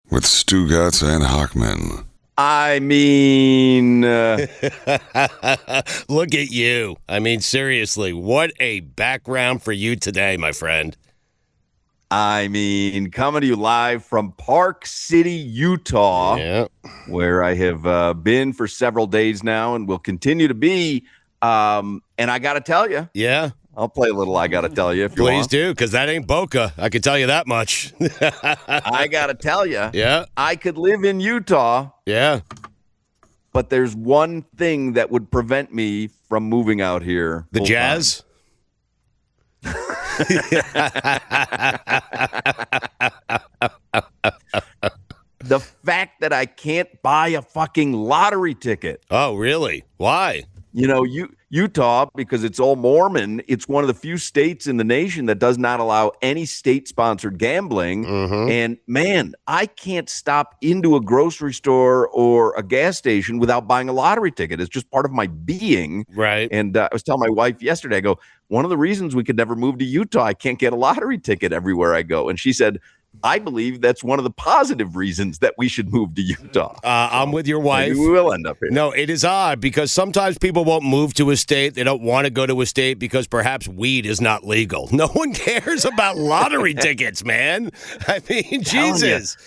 with Stugotz and Hochman. I mean... Look at you. I mean, seriously, what a background for you today, my friend. I mean, coming to you live from Park City, Utah, where I have been for several days now and will continue to be. And I got to tell you. Yeah. I'll play a little I got to tell you if you want. Please do, because that ain't Boca. I can tell you that much. I got to tell you. Yeah. I could live in Utah. Yeah. But there's one thing that would prevent me from moving out here. The Jazz? The fact that I can't buy a fucking lottery ticket. Oh, really? Why? You know, Utah, because it's all Mormon, it's one of the few states in the nation that does not allow any state-sponsored gambling. Mm-hmm. And, man, I can't stop into a grocery store or a gas station without buying a lottery ticket. It's just part of my being. Right. And I was telling my wife yesterday, I go, one of the reasons we could never move to Utah, I can't get a lottery ticket everywhere I go. And she said, I believe that's one of the positive reasons that we should move to Utah. I'm with your wife. Maybe we will end up here. No, it is odd because sometimes people won't move to a state. They don't want to go to a state because perhaps weed is not legal. No one cares about lottery tickets, man. I mean, Jesus.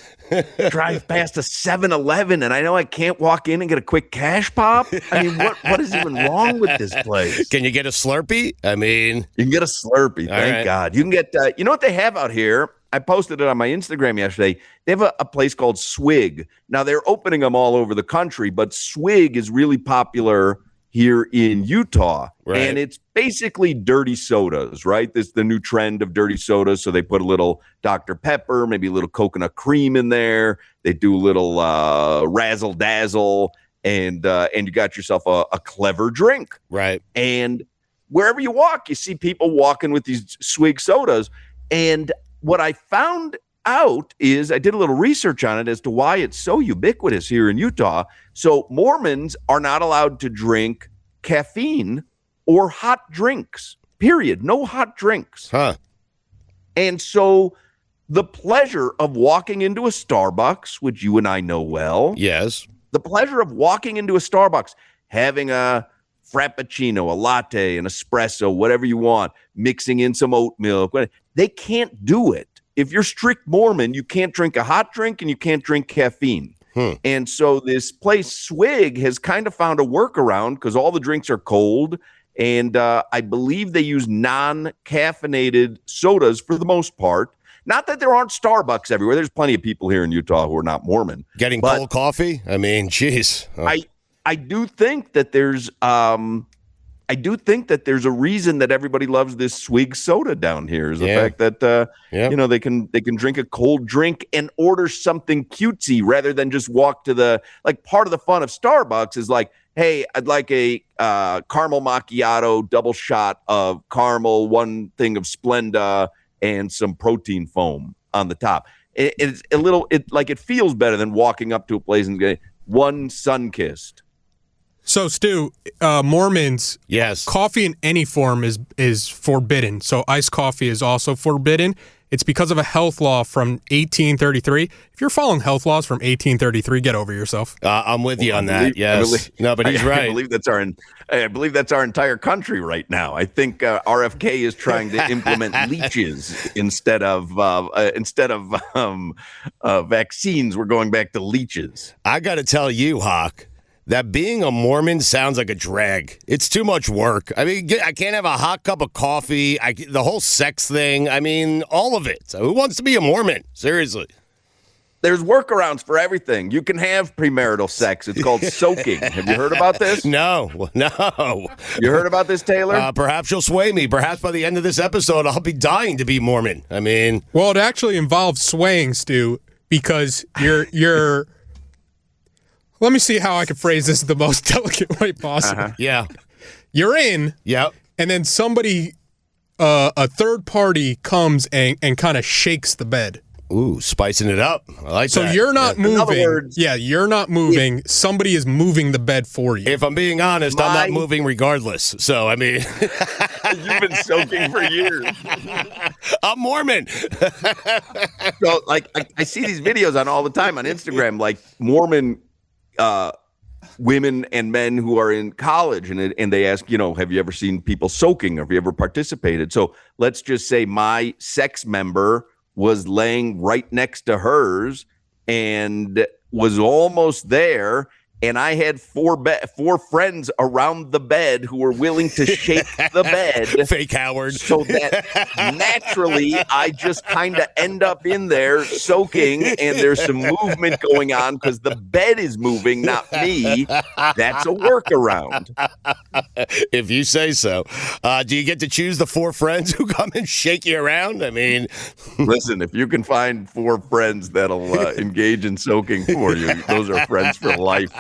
Drive past a 7-Eleven, and I know I can't walk in and get a quick cash pop. I mean, what is even wrong with this place? Can you get a Slurpee? I mean. You can get a Slurpee, thank God. You can get, you know what they have out here? I posted it on my Instagram yesterday. They have a place called Swig. Now, they're opening them all over the country, but Swig is really popular here in Utah. Right. And it's basically dirty sodas, right? This is the new trend of dirty sodas. So they put a little Dr. Pepper, maybe a little coconut cream in there. They do a little razzle dazzle, and you got yourself a clever drink. Right. And wherever you walk, you see people walking with these Swig sodas. And what I found out is I did a little research on it as to why it's so ubiquitous here in Utah. So Mormons are not allowed to drink caffeine or hot drinks, period. No hot drinks. Huh. And so the pleasure of walking into a Starbucks, which you and I know well. Yes. The pleasure of walking into a Starbucks, having a frappuccino, a latte, an espresso, whatever you want, mixing in some oat milk. They can't do it. If you're strict Mormon, you can't drink a hot drink and you can't drink caffeine. And so this place, Swig, has kind of found a workaround because all the drinks are cold. And I believe they use non-caffeinated sodas for the most part. Not that there aren't Starbucks everywhere. There's plenty of people here in Utah who are not Mormon. Getting cold coffee? I mean, geez. Oh. I do think that there's a reason that everybody loves this Swig soda down here is the fact that you know they can drink a cold drink and order something cutesy rather than just walk to the part of the fun of Starbucks is like, hey, I'd like a caramel macchiato, double shot of caramel, one thing of Splenda, and some protein foam on the top. It's a little it feels better than walking up to a place and getting one sun-kissed. So, Stu, Mormons, yes, coffee in any form is forbidden. So iced coffee is also forbidden. It's because of a health law from 1833. If you're following health laws from 1833, get over yourself. I'm with you on that. Yes. No, but he's right. I believe that's our entire country right now. I think RFK is trying to implement leeches instead of vaccines. We're going back to leeches. I got to tell you, Hoch, that being a Mormon sounds like a drag. It's too much work. I mean, I can't have a hot cup of coffee. The whole sex thing. I mean, all of it. So who wants to be a Mormon? Seriously. There's workarounds for everything. You can have premarital sex. It's called soaking. Have you heard about this? No. You heard about this, Taylor? Perhaps you'll sway me. Perhaps by the end of this episode, I'll be dying to be Mormon. I mean. Well, it actually involves swaying, Stu, because you're let me see how I can phrase this the most delicate way possible. Uh-huh. Yeah. You're in. Yep. And then somebody, a third party comes and kind of shakes the bed. Ooh, spicing it up. I like that. So you're not moving. In other words, you're not moving. Somebody is moving the bed for you. If I'm being honest, I'm not moving regardless. So, I mean. You've been soaking for years. I'm Mormon. So, like, I see these videos on all the time on Instagram, like Mormon women and men who are in college, and they ask, have you ever seen people soaking? Or have you ever participated? So let's just say my sex member was laying right next to hers and was almost there. And I had four friends around the bed who were willing to shake the bed. Fake Howard. So that naturally, I just kind of end up in there soaking, and there's some movement going on because the bed is moving, not me. That's a workaround. If you say so. Do you get to choose the 4 friends who come and shake you around? I mean, listen, if you can find 4 friends that'll engage in soaking for you, those are friends for life.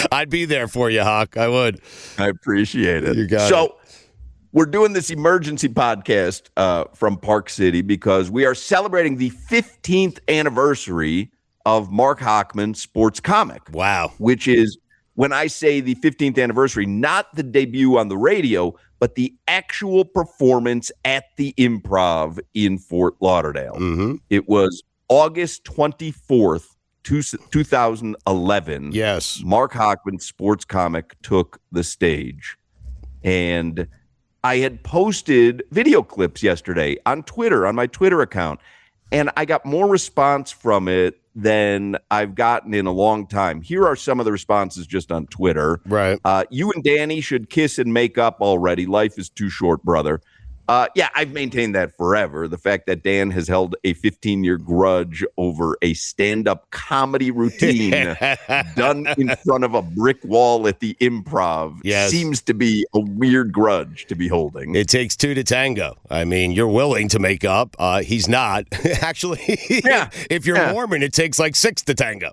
I'd be there for you, Hoch. I would. I appreciate it. You got so it. we're doing this emergency podcast from Park City because we are celebrating the 15th anniversary of Marc Hochman Sports Comic. Wow. Which is, when I say the 15th anniversary, not the debut on the radio, but the actual performance at the Improv in Fort Lauderdale. Mm-hmm. It was August 24th, 2011. Yes. Marc Hochman Sports Comic took the stage. And I had posted video clips yesterday on Twitter, on my Twitter account, and I got more response from it than I've gotten in a long time. Here are some of the responses just on Twitter. Right. You and Danny should kiss and make up already. Life is too short, brother. Yeah, I've maintained that forever. The fact that Dan has held a 15-year grudge over a stand-up comedy routine done in front of a brick wall at the Improv seems to be a weird grudge to be holding. It takes 2 to tango. I mean, you're willing to make up. He's not. Actually, if you're Mormon, it takes like 6 to tango,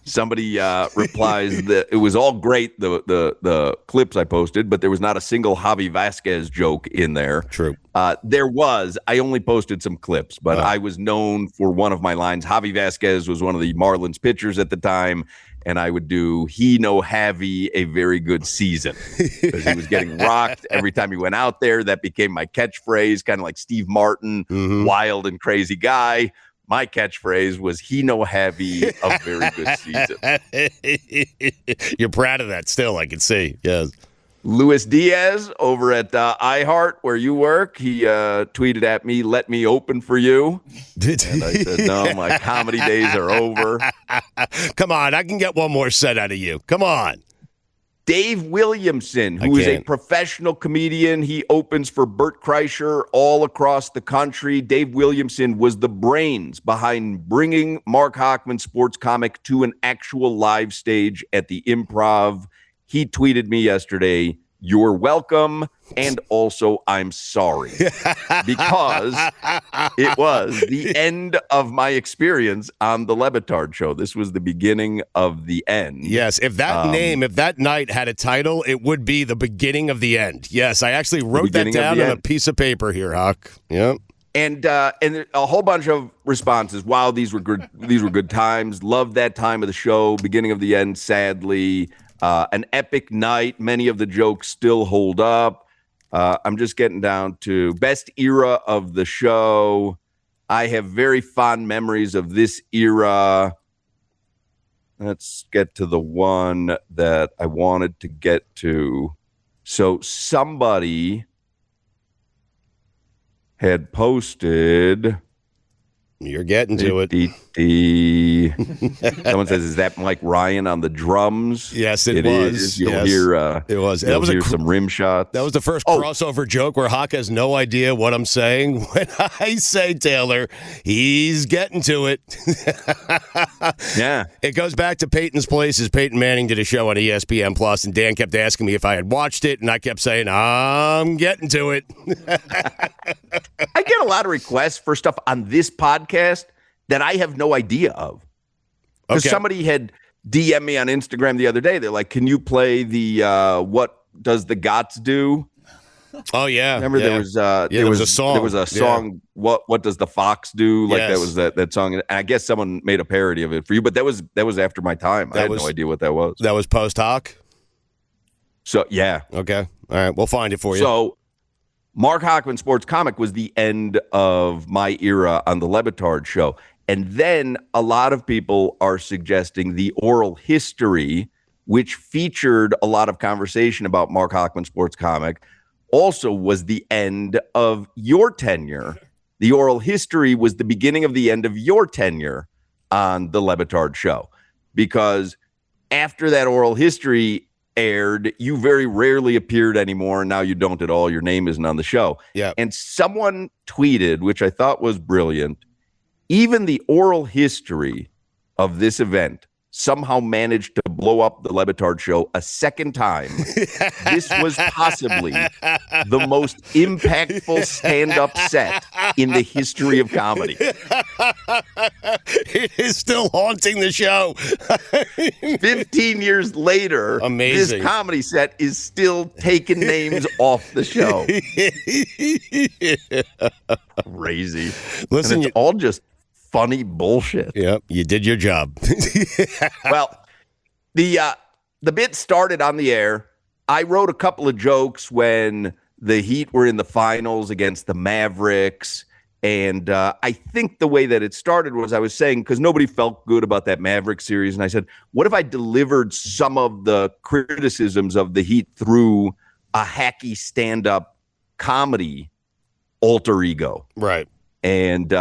Somebody replies that it was all great, the clips I posted, but there was not a single Javi Vasquez joke in there. True. There was. I only posted some clips, but I was known for one of my lines. Javi Vasquez was one of the Marlins pitchers at the time, and I would do, "He no Javi, a very good season," because he was getting rocked every time he went out there. That became my catchphrase, kind of like Steve Martin, wild and crazy guy. My catchphrase was, "He no Javi, a very good season." You're proud of that still, I can see. Yes. Luis Diaz over at iHeart, where you work, he tweeted at me, "Let me open for you." And I said, "No, my comedy days are over." Come on, I can get one more set out of you. Come on. Dave Williamson, who is a professional comedian. He opens for Bert Kreischer all across the country. Dave Williamson was the brains behind bringing Marc Hochman Sports Comic to an actual live stage at the Improv. He tweeted me yesterday, "You're welcome, and also I'm sorry," because it was the end of my experience on the Batard show. This was the beginning of the end. Yes, if that night had a title, it would be the beginning of the end. Yes, I actually wrote that down on a piece of paper here, Hoch. Yep. And a whole bunch of responses. Wow, these were good times. Loved that time of the show. Beginning of the end, sadly. An epic night. Many of the jokes still hold up. I'm just getting down to best era of the show. I have very fond memories of this era. Let's get to the one that I wanted to get to. So somebody had posted... You're getting to it. Someone says, "Is that Mike Ryan on the drums?" Yes, it was. Is. You'll hear. It was. You'll hear some rim shots. That was the first crossover joke where Hoch has no idea what I'm saying. When I say Taylor, he's getting to it. Yeah, it goes back to Peyton's Places. Peyton Manning did a show on ESPN Plus, and Dan kept asking me if I had watched it, and I kept saying, "I'm getting to it." I get a lot of requests for stuff on this podcast that I have no idea of. Because somebody had DM'd me on Instagram the other day. They're like, "Can you play the What Does the Gots Do?" Oh yeah. Remember there was a song. There was a song. Yeah. What does the fox do? Like that was that song. And I guess someone made a parody of it for you, but that was after my time. I had no idea what that was. That was post hoc. So yeah. Okay. All right. We'll find it for you. So Marc Hochman Sports Comic was the end of my era on the Le Batard show, and then a lot of people are suggesting the oral history, which featured a lot of conversation about Marc Hochman Sports Comic, also was the end of your tenure. The oral history was the beginning of the end of your tenure on the Le Batard show, because after that oral history aired, you very rarely appeared anymore. Now you don't at all. Your name isn't on the show. Yeah. And someone tweeted, which I thought was brilliant, even the oral history of this event somehow managed to blow up the Le Batard show a second time. This was possibly the most impactful stand-up set in the history of comedy. It is still haunting the show. 15 years later, amazing. This comedy set is still taking names off the show. Crazy. Listen, and it's all just funny bullshit. Yep, you did your job. Well, the bit started on the air. I wrote a couple of jokes when the Heat were in the finals against the Mavericks. And I think the way that it started was I was saying, because nobody felt good about that Mavericks series, and I said, what if I delivered some of the criticisms of the Heat through a hacky stand-up comedy alter ego? Right. And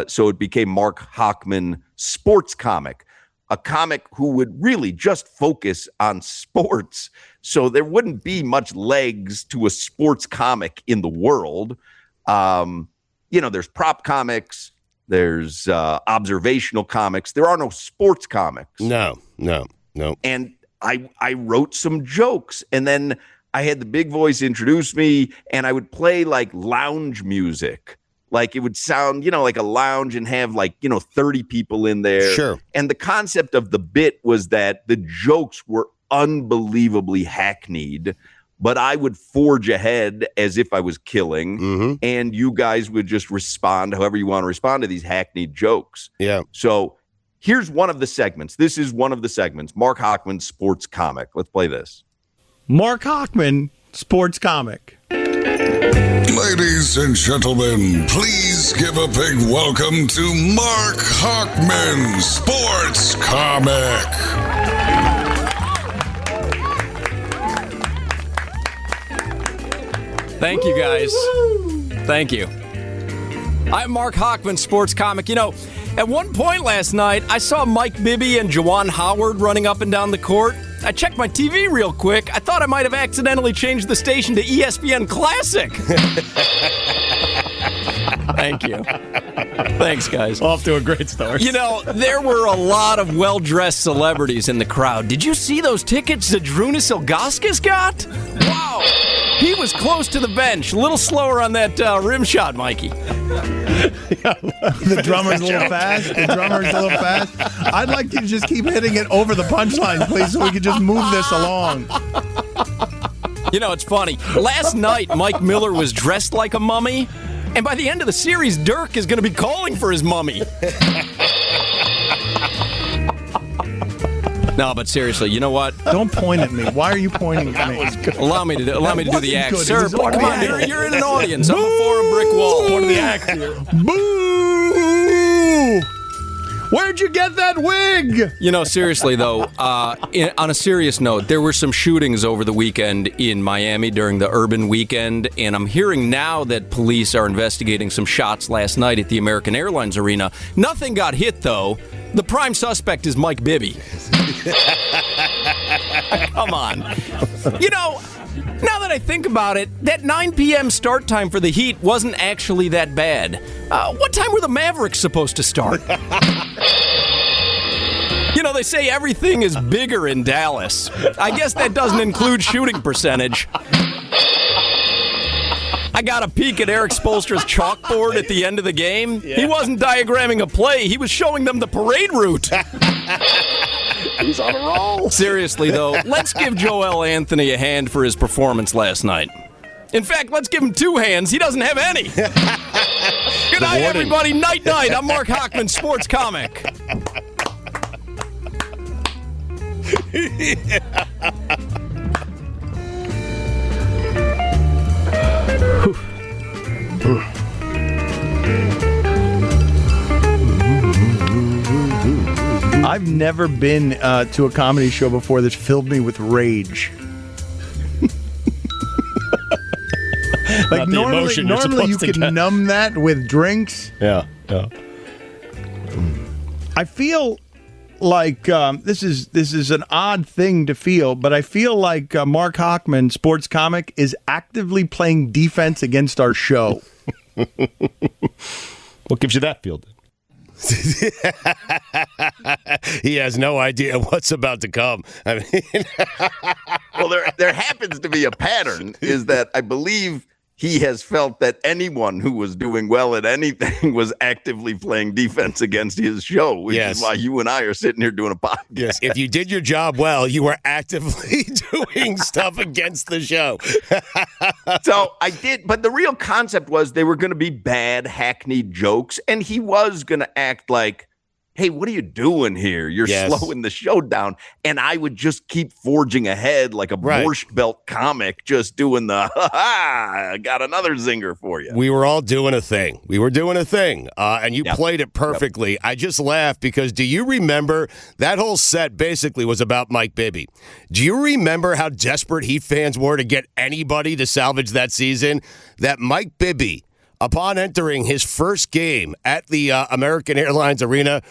so it became Marc Hochman Sports Comic, a comic who would really just focus on sports. So there wouldn't be much legs to a sports comic in the world. There's prop comics, there's observational comics. There are no sports comics. No. And I wrote some jokes, and then I had the big voice introduce me, and I would play like lounge music. Like it would sound, like a lounge and have 30 people in there. Sure. And the concept of the bit was that the jokes were unbelievably hackneyed, but I would forge ahead as if I was killing, and you guys would just respond however you want to respond to these hackneyed jokes. Yeah. So here's one of the segments. This is one of the segments. Marc Hochman Sports Comic. Let's play this. Marc Hochman Sports Comic. Ladies and gentlemen, please give a big welcome to Marc Hochman Sports Comic. Thank you, guys. Thank you. I'm Marc Hochman Sports Comic. At one point last night, I saw Mike Bibby and Juwan Howard running up and down the court. I checked my TV real quick. I thought I might have accidentally changed the station to ESPN Classic. Thank you. Thanks, guys. Off to a great start. There were a lot of well-dressed celebrities in the crowd. Did you see those tickets that Drunas Ilgauskas got? Wow. He was close to the bench. A little slower on that rim shot, Mikey. The drummer's a little fast. I'd like you to just keep hitting it over the punchline, please, so we can just move this along. It's funny. Last night, Mike Miller was dressed like a mummy, and by the end of the series, Dirk is going to be calling for his mummy. No, but seriously, you know what? Don't point at me. Why are you pointing at me? Allow me to do the act, good. sir. Come on, you're in an audience. I'm before a brick wall. Part of the act here. Boo! Where'd you get that wig? Seriously though, on a serious note, there were some shootings over the weekend in Miami during the Urban Weekend, and I'm hearing now that police are investigating some shots last night at the American Airlines Arena. Nothing got hit though. The prime suspect is Mike Bibby. Come on. Now that I think about it, that 9 p.m. start time for the Heat wasn't actually that bad. What time were the Mavericks supposed to start? They say everything is bigger in Dallas. I guess that doesn't include shooting percentage. I got a peek at Eric Spoelstra's chalkboard at the end of the game. Yeah. He wasn't diagramming a play. He was showing them the parade route. He's on a roll. Seriously, though, let's give Joel Anthony a hand for his performance last night. In fact, let's give him 2 hands. He doesn't have any. Good night, everybody. Night, night. I'm Marc Hochman Sports Comic. I've never been to a comedy show before that's filled me with rage. Like normally you can numb that with drinks. Yeah. I feel like this is an odd thing to feel, but I feel like Marc Hochman Sports Comic is actively playing defense against our show. What gives you that feel? He has no idea what's about to come. I mean, Well, there happens to be a pattern, is that I believe he has felt that anyone who was doing well at anything was actively playing defense against his show, which is why you and I are sitting here doing a podcast. Yes, if you did your job well, you were actively doing stuff against the show. So I did, but the real concept was they were going to be bad, hackneyed jokes, and he was going to act like, hey, what are you doing here? You're slowing the show down. And I would just keep forging ahead like a Borscht Belt comic, just doing the, I got another zinger for you. We were all doing a thing. And you played it perfectly. I just laughed because do you remember that whole set basically was about Mike Bibby? Do you remember how desperate Heat fans were to get anybody to salvage that season? That Mike Bibby, upon entering his first game at the American Airlines Arena,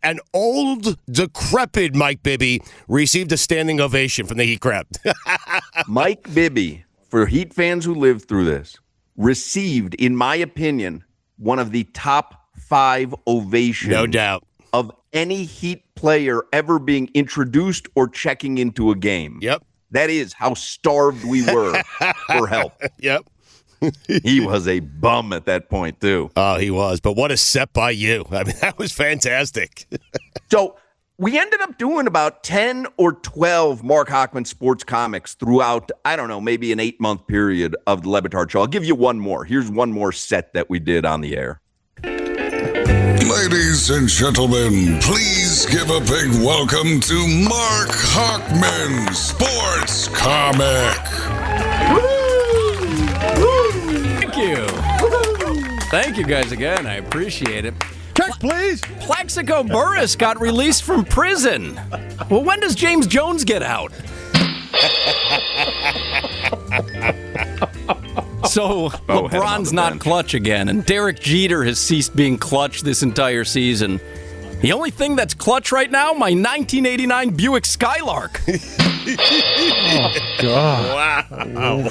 an old, decrepit Mike Bibby received a standing ovation from the Heat crowd. Mike Bibby, for Heat fans who lived through this, received, in my opinion, one of the top 5 ovations. No doubt. Of any Heat player ever being introduced or checking into a game. Yep. That is how starved we were for help. Yep. He was a bum at that point, too. Oh, he was. But what a set by you. I mean, that was fantastic. So we ended up doing about 10 or 12 Marc Hochman Sports Comics throughout, I don't know, maybe an 8-month period of the Le Batard show. I'll give you one more. Here's one more set that we did on the air. Ladies and gentlemen, please give a big welcome to Marc Hochman Sports Comic. Thank you guys again. I appreciate it. Check, please. Plaxico Burress got released from prison. Well, when does James Jones get out? So LeBron's not clutch again, and Derek Jeter has ceased being clutch this entire season. The only thing that's clutch right now, my 1989 Buick Skylark. Oh, God. Wow.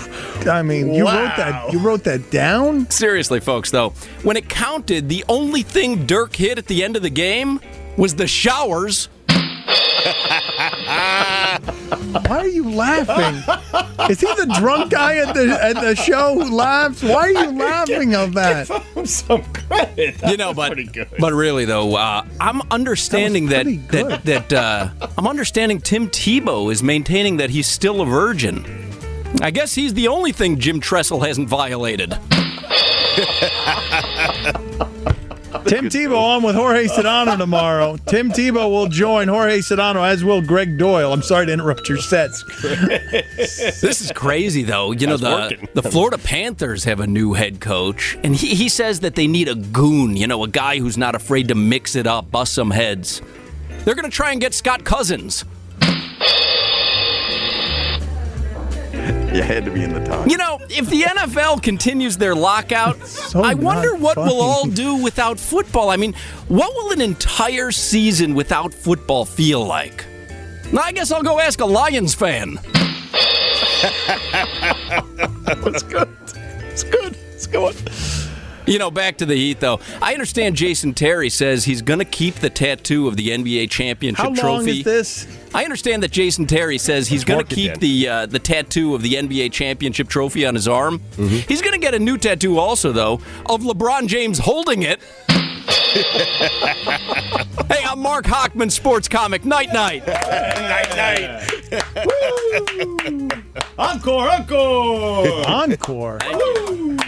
I mean, you wrote that down? Seriously, folks, though, when it counted, the only thing Dirk hit at the end of the game was the showers. Why are you laughing? Is he the drunk guy at the show who laughs? Why are you laughing at that? Give him some credit. But really though, I'm understanding that I'm understanding Tim Tebow is maintaining that he's still a virgin. I guess he's the only thing Jim Tressel hasn't violated. Tim Tebow on with Jorge Sedano tomorrow. Tim Tebow will join Jorge Sedano, as will Greg Doyle. I'm sorry to interrupt your sets. This is crazy, though. You know, the Florida Panthers have a new head coach, and he says that they need a goon, you know, a guy who's not afraid to mix it up, bust some heads. They're going to try and get Scott Cousins. You had to be in the time. You know, if the NFL continues their lockout, I wonder what we'll all do without football. I mean, what will an entire season without football feel like? Now, I guess I'll go ask a Lions fan. It's good. It's good. It's going. You know, back to the Heat, though. I understand Jason Terry says he's going to keep the tattoo of the NBA championship trophy. How long is this? I understand that Jason Terry says he's going to keep the tattoo of the NBA championship trophy on his arm. Mm-hmm. He's going to get a new tattoo also, though, of LeBron James holding it. Hey, I'm Marc Hochman Sports Comic. Night, night. Night, night. Encore, encore. Encore.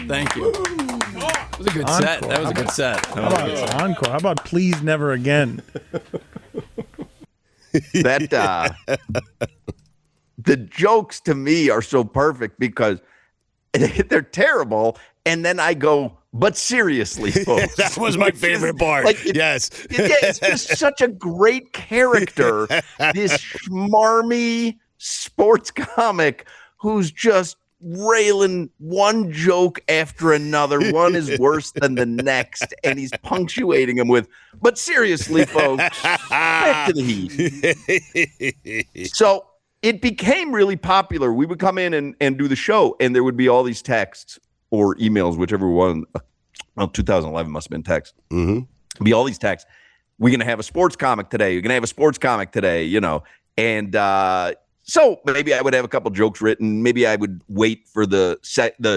Thank you. That was a good set. That was a good set. How about encore? How about please never again? That the jokes to me are so perfect because they're terrible, and then I go, but seriously, folks. That was my favorite part. Yes. It's just such a great character, this schmarmy sports comic who's just railing one joke after another. One is worse than the next, and he's punctuating them with, but seriously, folks, back to the heat. So it became really popular. We would come in and do the show, and there would be all these texts or emails, whichever one. Well, 2011 must have been text. Mm-hmm. Be all these texts. We're going to have a sports comic today. You're going to have a sports comic today, you know. And so maybe I would have a couple jokes written. Maybe I would wait for the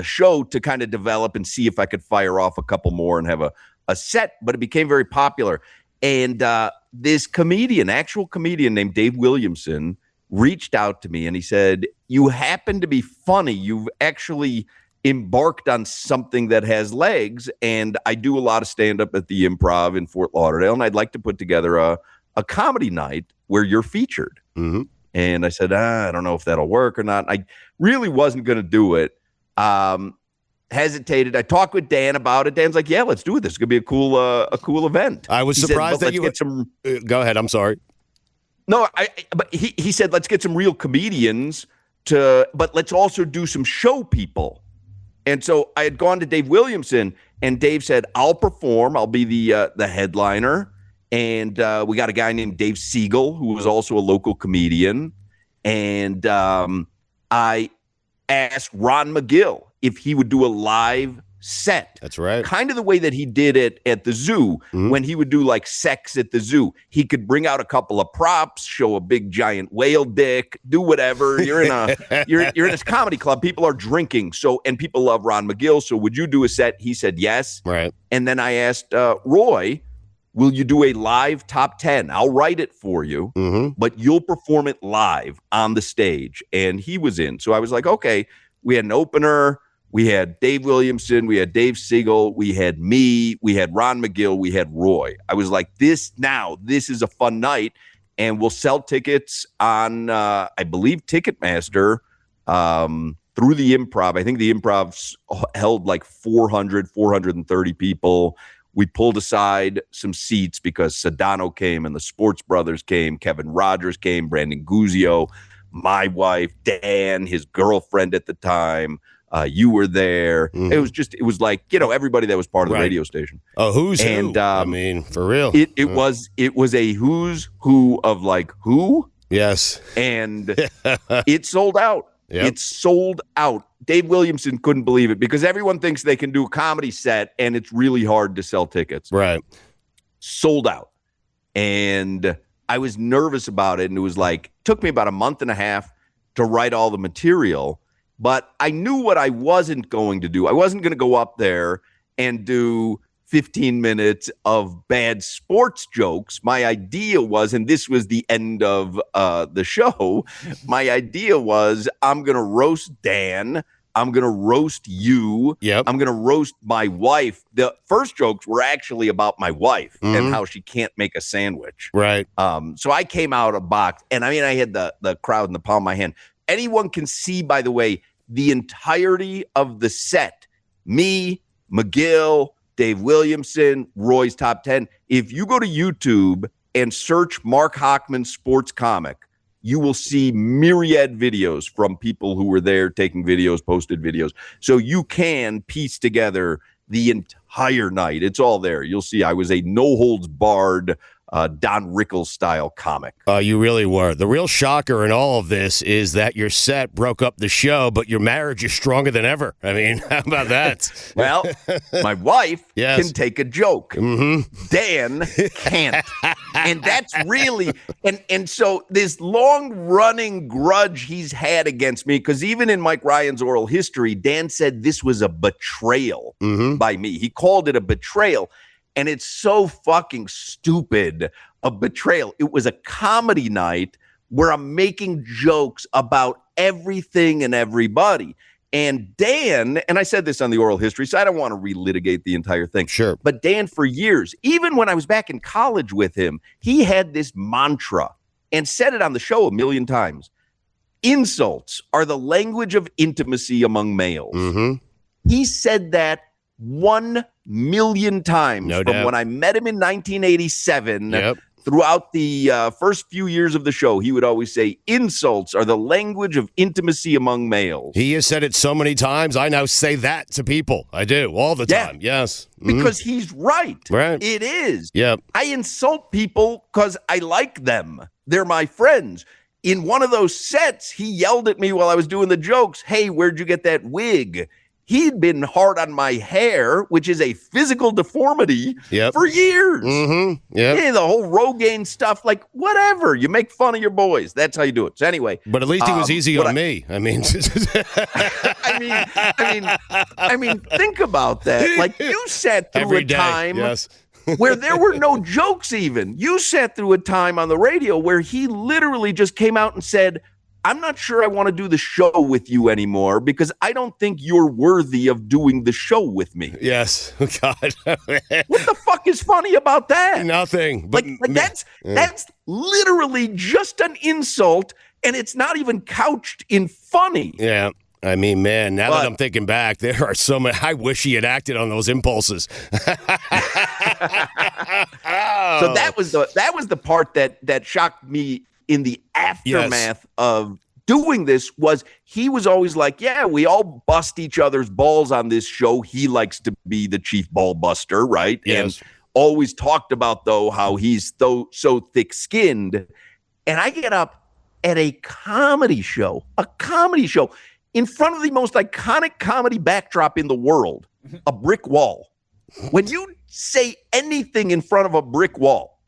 show to kind of develop and see if I could fire off a couple more and have a set. But it became very popular. And this actual comedian named Dave Williamson, reached out to me and he said, you happen to be funny. You've actually embarked on something that has legs, and I do a lot of stand-up at the Improv in Fort Lauderdale, and I'd like to put together a comedy night where you're featured. Mm-hmm. And I said, I don't know if that'll work or not. I really wasn't going to do it. Hesitated. I talked with Dan about it. Dan's like, yeah, let's do it. This is going to be a cool event. I was surprised that you get some. Go ahead. I'm sorry. No, but he said, let's get some real comedians but let's also do some show people. And so I had gone to Dave Williamson, and Dave said, I'll perform. I'll be the headliner. And we got a guy named Dave Siegel, who was also a local comedian. And I asked Ron McGill if he would do a live set. That's right. Kind of the way that he did it at the zoo, when he would do like sex at the zoo. He could bring out a couple of props, show a big giant whale dick, do whatever. You're in a comedy club. People are drinking. And people love Ron McGill. So would you do a set? He said yes. Right. And then I asked Roy, will you do a live top 10? I'll write it for you, but you'll perform it live on the stage. And he was in. So I was like, okay, we had an opener. We had Dave Williamson, we had Dave Siegel, we had me, we had Ron McGill, we had Roy. I was like, this is a fun night, and we'll sell tickets on, I believe, Ticketmaster through the Improv. I think the Improv held like 430 people. We pulled aside some seats because Sedano came and the Sports Brothers came, Kevin Rogers came, Brandon Guzio, my wife, Dan, his girlfriend at the time. You were there. It was like, everybody that was part of the radio station. Oh, who's who? I mean, for real. It was a who's who of like who? Yes. And it sold out. Yep. It sold out. Dave Williamson couldn't believe it because everyone thinks they can do a comedy set and it's really hard to sell tickets. Right. Sold out. And I was nervous about it. And it was like, took me about a month and a half to write all the material. But I knew what I wasn't going to do. I wasn't going to go up there and do 15 minutes of bad sports jokes. My idea was, and this was the end of the show, my idea was I'm going to roast Dan. I'm going to roast you. Yep. I'm going to roast my wife. The first jokes were actually about my wife and how she can't make a sandwich. Right. So I came out a box, and I had the crowd in the palm of my hand. Anyone can see, by the way, the entirety of the set. Me, McGill, Dave Williamson, Roy's Top 10. If you go to YouTube and search Marc Hochman Sports Comic, you will see myriad videos from people who were there taking videos, posted videos. So you can piece together the entire night. It's all there. You'll see I was a no-holds-barred Don Rickles style comic. You really were. The real shocker in all of this is that your set broke up the show, but your marriage is stronger than ever. I mean, how about that? Well, my wife can take a joke. Dan can't. And that's really, and so this long running grudge he's had against me, because even in Mike Ryan's oral history, Dan said this was a betrayal by me. He called it a betrayal. And it's so fucking stupid, a betrayal. It was a comedy night where I'm making jokes about everything and everybody. And Dan, and I said this on the oral history, so I don't want to relitigate the entire thing. Sure. But Dan, for years, even when I was back in college with him, he had this mantra and said it on the show a million times. Insults are the language of intimacy among males. Mm-hmm. He said that 1 million times No from doubt. when I met him in 1987. Yep. Throughout the first few years of the show, he would always say, insults are the language of intimacy among males. He has said it so many times. I now say that to people. I do all the Yeah. time. Yes. Mhm. Because he's right. Right. It is. Yep. I insult people because I like them. They're my friends. In one of those sets, he yelled at me while I was doing the jokes, hey, where'd you get that wig? He'd been hard on my hair, which is a physical deformity, Yep. for years. Mm-hmm. Yep. Yeah, the whole Rogaine stuff, like, whatever. You make fun of your boys. That's how you do it. So anyway. But at least he was easy but on me. I mean, I mean, think about that. Like, you sat through every a day. time Yes. where there were no jokes even. You sat through a time on the radio where he literally just came out and said, I'm not sure I want to do the show with you anymore because I don't think you're worthy of doing the show with me. Yes. God. What the fuck is funny about that? Nothing. But Like that's literally just an insult, and it's not even couched in funny. Yeah. I mean, man, now But- that I'm thinking back, there are so many. I wish he had acted on those impulses. So that was the part that shocked me in the aftermath of doing this. Was he was always like, yeah, we all bust each other's balls on this show. He likes to be the chief ball buster, right? Yes. And always talked about, though, how he's so thick-skinned. And I get up at a comedy show in front of the most iconic comedy backdrop in the world, a brick wall. When you say anything in front of a brick wall,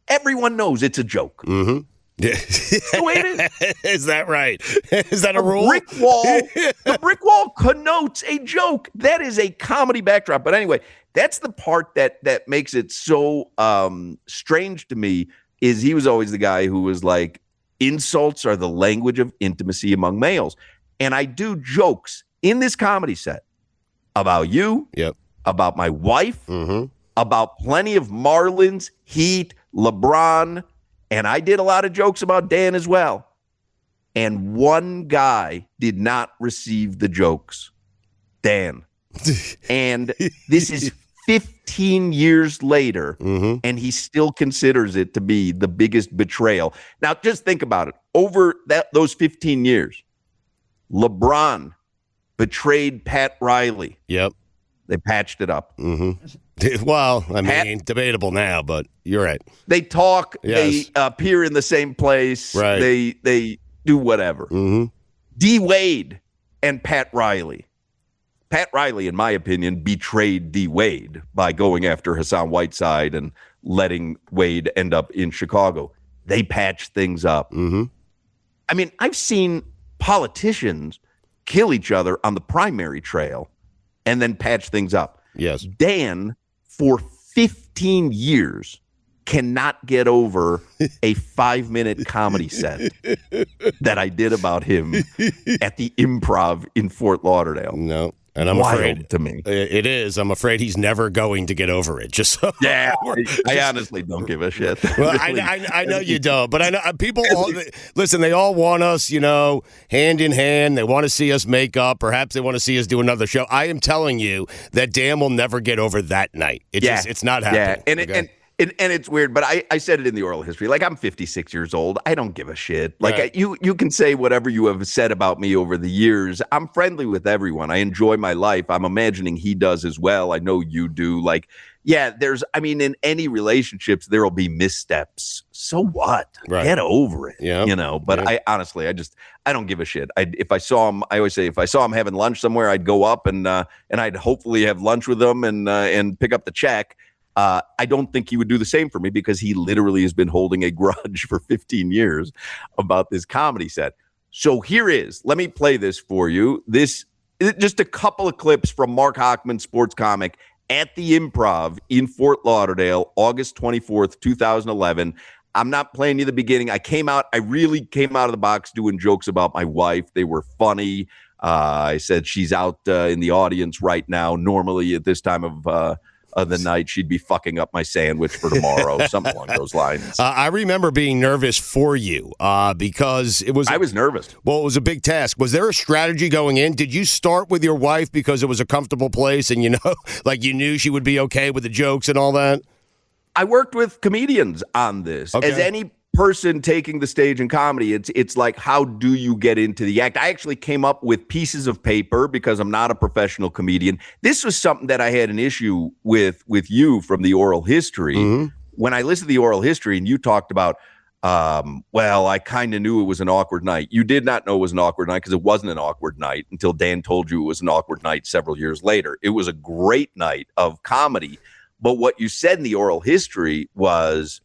everyone knows it's a joke. Mm-hmm. That's the way it is. Is that right? Is that a rule? The brick wall connotes a joke. That is a comedy backdrop. But anyway, that's the part that makes it so strange to me. Is he was always the guy who was like, insults are the language of intimacy among males. And I do jokes in this comedy set about you, Yep. about my wife, Mm-hmm. about plenty of Marlins, Heat, LeBron, and I did a lot of jokes about Dan as well. And one guy did not receive the jokes, Dan. And this is 15 years later, Mm-hmm. and he still considers it to be the biggest betrayal. Now, just think about it. Over those 15 years, LeBron betrayed Pat Riley. Yep. They patched it up. Mm-hmm. Well, I mean, debatable now, but you're right. They talk. Yes. They appear in the same place. Right. They do whatever. Mm-hmm. D. Wade and Pat Riley. Pat Riley, in my opinion, betrayed D. Wade by going after Hassan Whiteside and letting Wade end up in Chicago. They patched things up. Mm-hmm. I mean, I've seen politicians kill each other on the primary trail and then patch things up. Yes. Dan, for 15 years, cannot get over a 5-minute comedy set that I did about him at the Improv in Fort Lauderdale. No. And I'm Wild afraid to me. It is. I'm afraid he's never going to get over it. Just so Yeah, I honestly don't give a shit. Well, Really. I know you don't, but I know people. Listen, they all want us, hand in hand. They want to see us make up. Perhaps they want to see us do another show. I am telling you that Dan will never get over that night. It's not happening. Yeah, okay? and it's weird, but I said it in the oral history. Like, I'm 56 years old. I don't give a shit. Like, Right. you can say whatever you have said about me over the years. I'm friendly with everyone. I enjoy my life. I'm imagining he does as well. I know you do. Like, yeah, in any relationships, there will be missteps. So what? Right. Get over it. Yeah. But Yeah. I honestly, I don't give a shit. If I saw him, I always say, if I saw him having lunch somewhere, I'd go up and I'd hopefully have lunch with him and pick up the check. I don't think he would do the same for me because he literally has been holding a grudge for 15 years about this comedy set. So here is, let me play this for you. Just a couple of clips from Marc Hochman Sports Comic at the Improv in Fort Lauderdale, August 24th, 2011. I'm not playing you the beginning. I really came out of the box doing jokes about my wife. They were funny. I said she's out in the audience right now. Normally at this time of the night, she'd be fucking up my sandwich for tomorrow, something along those lines. I remember being nervous for you because I was nervous. Well, it was a big task. Was there a strategy going in? Did you start with your wife because it was a comfortable place and, like you knew she would be okay with the jokes and all that? I worked with comedians on this. Okay. As any person taking the stage in comedy, it's like, how do you get into the act? I actually came up with pieces of paper because I'm not a professional comedian. This was something that I had an issue with you from the oral history. Mm-hmm. When I listened to the oral history and you talked about, well, I kind of knew it was an awkward night. You did not know it was an awkward night because it wasn't an awkward night until Dan told you it was an awkward night several years later. It was a great night of comedy. But what you said in the oral history was,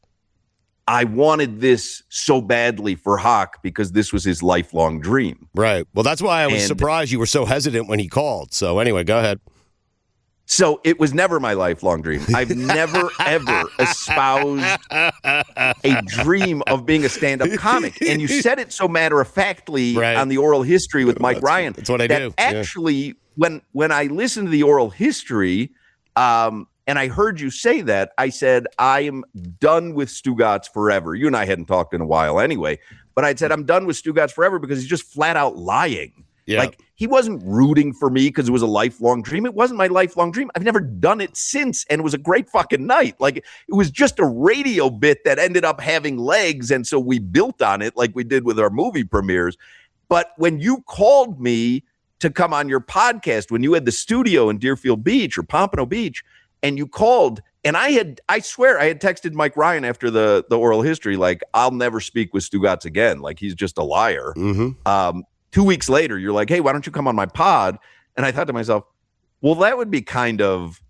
I wanted this so badly for Hoch because this was his lifelong dream. Right. Well, that's why I was surprised you were so hesitant when he called. So anyway, go ahead. So it was never my lifelong dream. I've never, ever espoused a dream of being a stand-up comic. And you said it so matter-of-factly on the oral history with Mike Ryan. That's what I do. Actually, when I listened to the oral history, and I heard you say that, I said, I am done with Stugotz forever. You and I hadn't talked in a while anyway, but I said, I'm done with Stugotz forever because he's just flat out lying. Yeah. Like, he wasn't rooting for me because it was a lifelong dream. It wasn't my lifelong dream. I've never done it since, and it was a great fucking night. Like, it was just a radio bit that ended up having legs, and so we built on it like we did with our movie premieres. But when you called me to come on your podcast, when you had the studio in Deerfield Beach or Pompano Beach, and you called, and I swear I had texted Mike Ryan after the oral history, like, I'll never speak with Stugotz again. Like, he's just a liar. Mm-hmm. 2 weeks later, you're like, hey, why don't you come on my pod? And I thought to myself, well, that would be kind of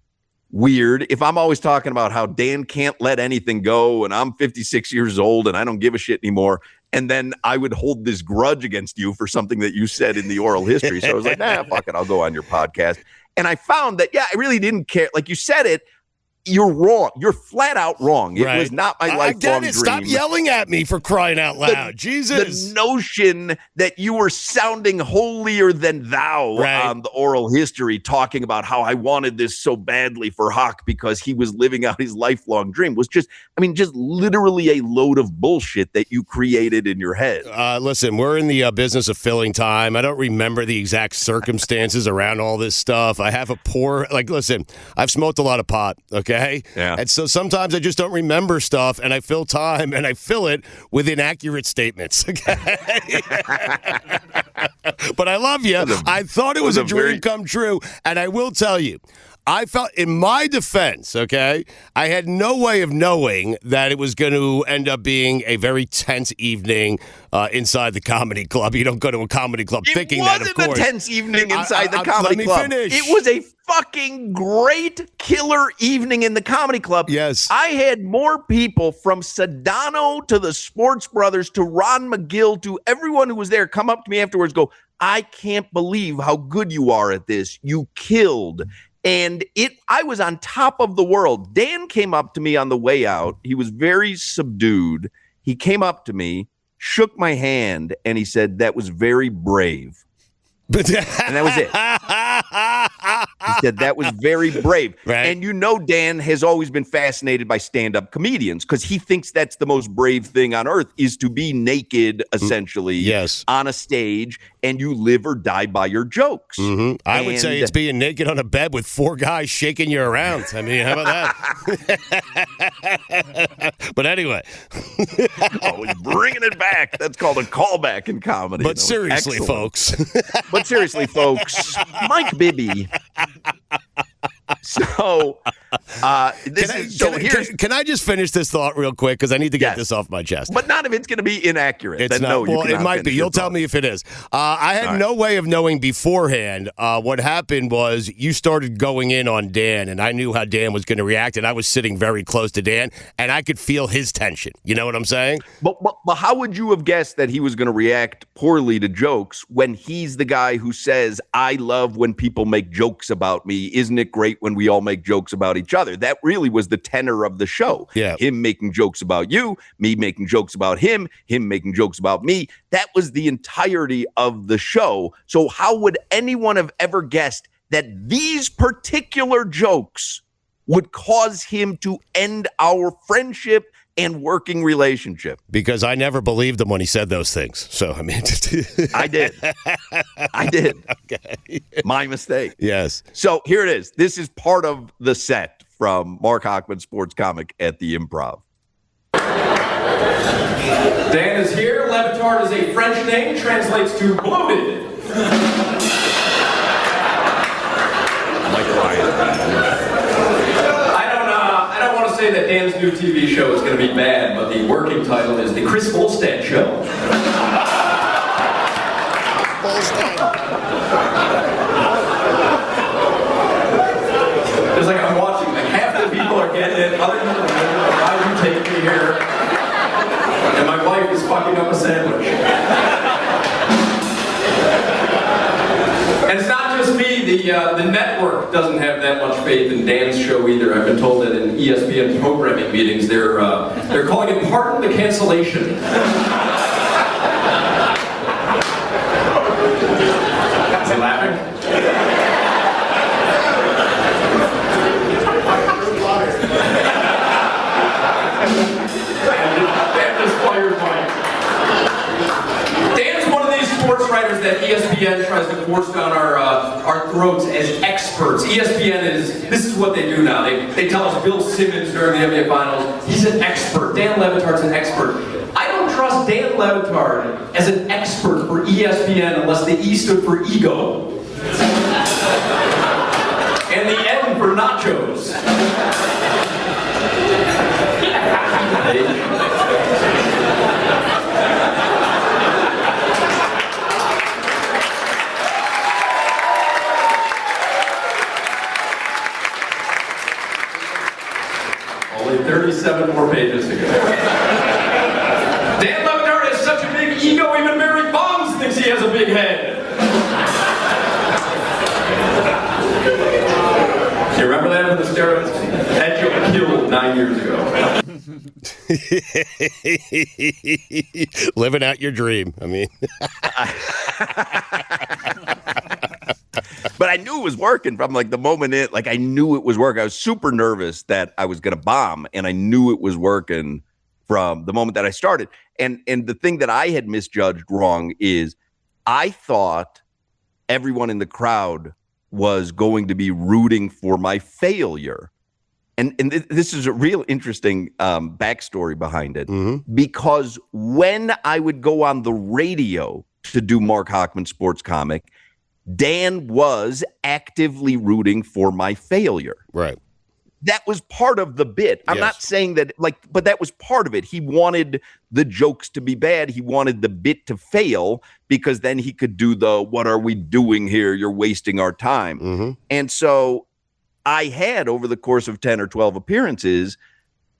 weird if I'm always talking about how Dan can't let anything go and I'm 56 years old and I don't give a shit anymore. And then I would hold this grudge against you for something that you said in the oral history. So I was like, fuck it, I'll go on your podcast. And I found that, I really didn't care. Like you said it, you're wrong. You're flat out wrong. It was not my lifelong dream. Stop yelling at me for crying out loud. Jesus. The notion that you were sounding holier than thou on the oral history, talking about how I wanted this so badly for Hoch because he was living out his lifelong dream was just literally a load of bullshit that you created in your head. Listen, we're in the business of filling time. I don't remember the exact circumstances around all this stuff. I have listen, I've smoked a lot of pot, okay? Yeah. And so sometimes I just don't remember stuff, and I fill time, and I fill it with inaccurate statements. Okay. But I love you. I thought it was a dream come true, and I will tell you, I felt, in my defense, okay, I had no way of knowing that it was going to end up being a very tense evening inside the comedy club. You don't go to a comedy club thinking that, of course. It wasn't a tense evening inside the comedy club. Let me finish. It was a fucking great killer evening in the comedy club. Yes. I had more people from Sedano to the Sports Brothers to Ron McGill to everyone who was there come up to me afterwards, go, I can't believe how good you are at this. You killed. And I was on top of the world. Dan came up to me on the way out. He was very subdued. He came up to me, shook my hand, and he said, that was very brave. And that was it. He said that was very brave. Right. And Dan has always been fascinated by stand-up comedians because he thinks that's the most brave thing on earth is to be naked, essentially, on a stage, and you live or die by your jokes. Mm-hmm. I would say it's being naked on a bed with four guys shaking you around. I mean, how about that? But anyway. He's bringing it back. That's called a callback in comedy. But seriously, folks. But seriously, folks, Mike Bibby. So, can I just finish this thought real quick because I need to get this off my chest? But not if it's going to be inaccurate. It's not. Well, it might be. You'll tell me if it is. I had no way of knowing beforehand. What happened was you started going in on Dan, and I knew how Dan was going to react, and I was sitting very close to Dan, and I could feel his tension. You know what I'm saying? But how would you have guessed that he was going to react poorly to jokes when he's the guy who says, I love when people make jokes about me. Isn't it great when we all make jokes about each each other. That really was the tenor of the show. Yeah. Him making jokes about you, me making jokes about him making jokes about me. That was the entirety of the show. So how would anyone have ever guessed that these particular jokes would cause him to end our friendship and working relationship? Because I never believed him when he said those things. So, I mean. I did. Okay. My mistake. Yes. So here it is. This is part of the set from Marc Hochman Sports Comic at the Improv. Dan is here. Batard is a French name, translates to bloated. I don't want to say that Dan's new TV show is going to be bad, but the working title is The Chris Volstad Show. It's like I'm watching, like half the people are getting it, other people are getting it, why do you take me here? And my wife is fucking up a sandwich. And it's not just me, the network doesn't have that much faith in Dan's show either. I've been told that in ESPN programming meetings, they're calling it pardon the cancellation. Is he laughing? Dan's one of these sports writers that ESPN tries to force down our throats as experts. ESPN this is what they do now. They tell us Bill Simmons during the NBA Finals, he's an expert. Dan Lebatard's an expert. I don't trust Dan Lebatard as an expert for ESPN unless the E stood for ego. And the N for nachos. Only 37 more pages to go. Dan Batard has such a big ego, even Barry Bonds thinks he has a big head. You remember that from the steroids? That joke killed 9 years ago. Living out your dream. I mean. But I knew it was working from like the moment I knew it was working. I was super nervous that I was going to bomb, and I knew it was working from the moment that I started. And the thing that I had misjudged wrong is I thought everyone in the crowd was going to be rooting for my failure. And this is a real interesting backstory behind it, because when I would go on the radio to do Marc Hochman Sports Comic, Dan was actively rooting for my failure. Right. That was part of the bit. I'm not saying that, but that was part of it. He wanted the jokes to be bad. He wanted the bit to fail because then he could do what are we doing here? You're wasting our time. Mm-hmm. And so I had, over the course of 10 or 12 appearances,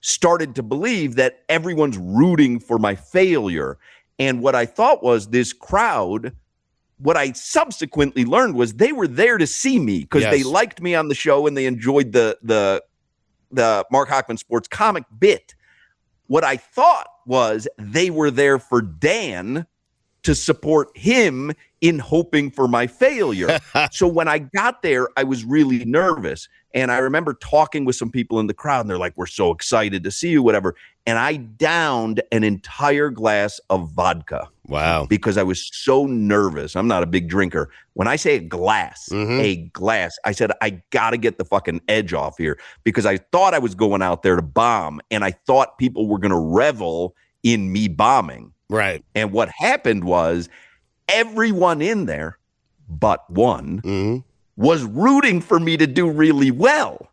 started to believe that everyone's rooting for my failure. And what I thought was this crowd, what I subsequently learned was they were there to see me because they liked me on the show and they enjoyed the Marc Hochman Sports Comic bit. What I thought was they were there for Dan to support him in hoping for my failure. So when I got there, I was really nervous. And I remember talking with some people in the crowd, and they're like, we're so excited to see you, whatever. And I downed an entire glass of vodka. Wow. Because I was so nervous. I'm not a big drinker. When I say a glass, I said, I got to get the fucking edge off here, because I thought I was going out there to bomb, and I thought people were going to revel in me bombing. Right. And what happened was everyone in there but one was rooting for me to do really well.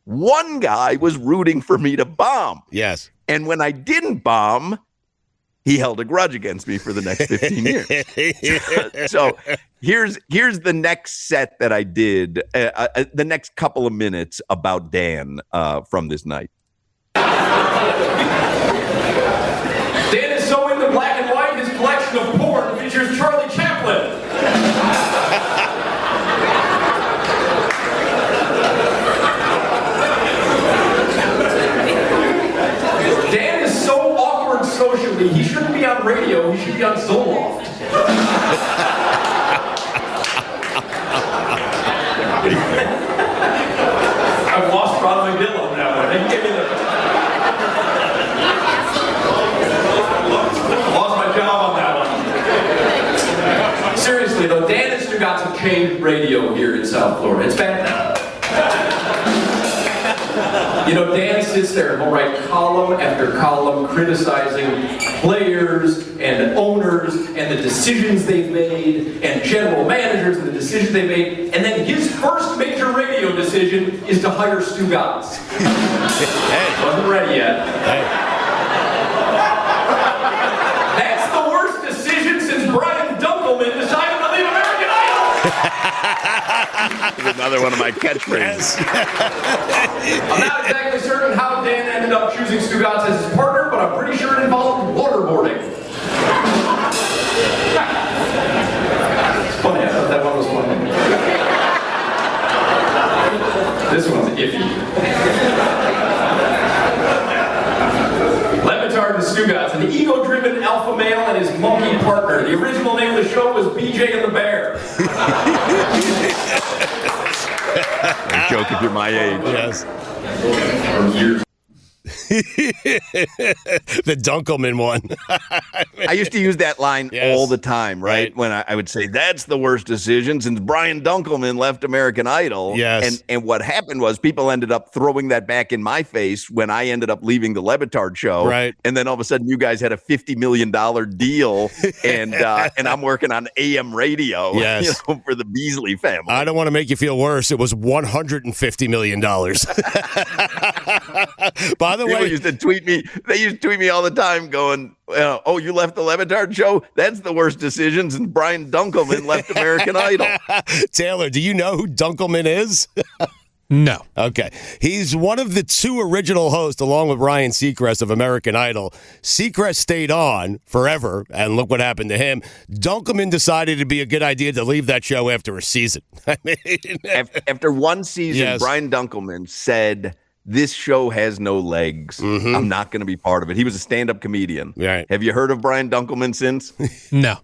One guy was rooting for me to bomb. Yes. And when I didn't bomb, he held a grudge against me for the next 15 years. So here's the next set that I did, the next couple of minutes about Dan from this night. Dan is so into black and white, his collection of porn features Charlie Chaplin. You should be on Zoloft. I've lost Ron McGill on that one. They gave me lost my job on that one. Seriously though, Dan and Stugotz have changed radio here in South Florida. It's bad now. You know, Dan sits there and he'll write column after column criticizing players and owners and the decisions they've made and general managers and the decisions they made. And then his first major radio decision is to hire Stugotz. Hey. Wasn't ready yet. Hey. That's the worst decision since Brian Dunkelman decided to leave American Idol. Another one of my catchphrases. I'm not exactly certain how Dan ended up choosing Stugotz as his partner, but I'm pretty sure it involved waterboarding. It's funny, I thought that one was funny. This one's iffy. Batard and Stugotz, an ego-driven alpha male and his monkey partner. The original name of the show was BJ and the Bear. I joke if you're my age. Yes. From years. The Dunkelman one. I used to use that line Yes. all the time, right? When I would say, that's the worst decision since Brian Dunkelman left American Idol. Yes. And what happened was people ended up throwing that back in my face when I ended up leaving the Batard show. Right. And then all of a sudden you guys had a $50 million deal and I'm working on AM radio Yes. for the Beasley family. I don't want to make you feel worse. It was $150 million. By the People way, used to tweet me. They used to tweet me all the time going, oh, you left the Batard show? That's the worst decision since Brian Dunkelman left American Idol. Taylor, do you know who Dunkelman is? No. Okay. He's one of the two original hosts, along with Ryan Seacrest of American Idol. Seacrest stayed on forever, and look what happened to him. Dunkelman decided it'd be a good idea to leave that show after a season. I mean, After one season, Yes. Brian Dunkelman said, this show has no legs. I'm not going to be part of it. He was a stand-up comedian. Right. Have you heard of Brian Dunkelman since? No.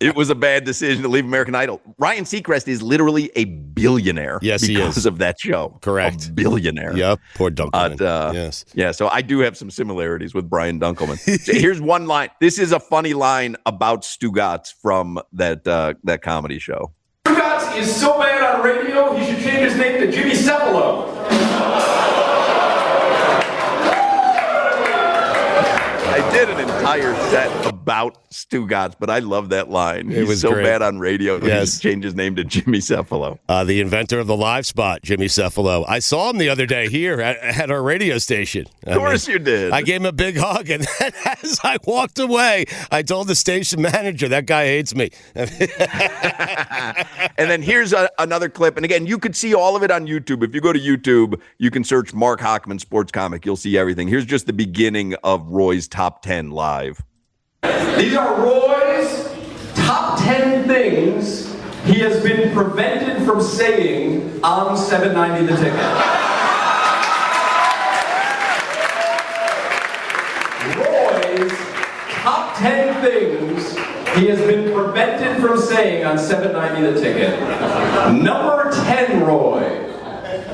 It was a bad decision to leave American Idol. Ryan Seacrest is literally a billionaire Yes, he because is. of that show. Correct. A billionaire. Yep. Poor Dunkelman. Yes. Yeah, so I do have some similarities with Brian Dunkelman. So here's one line. This is a funny line about Stugotz from that comedy show. Stugotz is so bad on radio, he should change his name to Jimmy Cephalo. I did an entire set about Stugotz, but I love that line. He's was so great. bad on radio, Yes. he changed his name to Jimmy Cephalo. The inventor of the live spot, Jimmy Cephalo. I saw him the other day here at our radio station. Of course you did. I gave him a big hug, and then as I walked away, I told the station manager, that guy hates me. And then here's another clip. And again, you could see all of it on YouTube. If you go to YouTube, you can search Marc Hochman Sports Comic. You'll see everything. Here's just the beginning of Roy's Top 10 live. These are Roy's top 10 things he has been prevented from saying on 790 The Ticket. Roy's top 10 things he has been prevented from saying on 790 The Ticket. Number 10, Roy.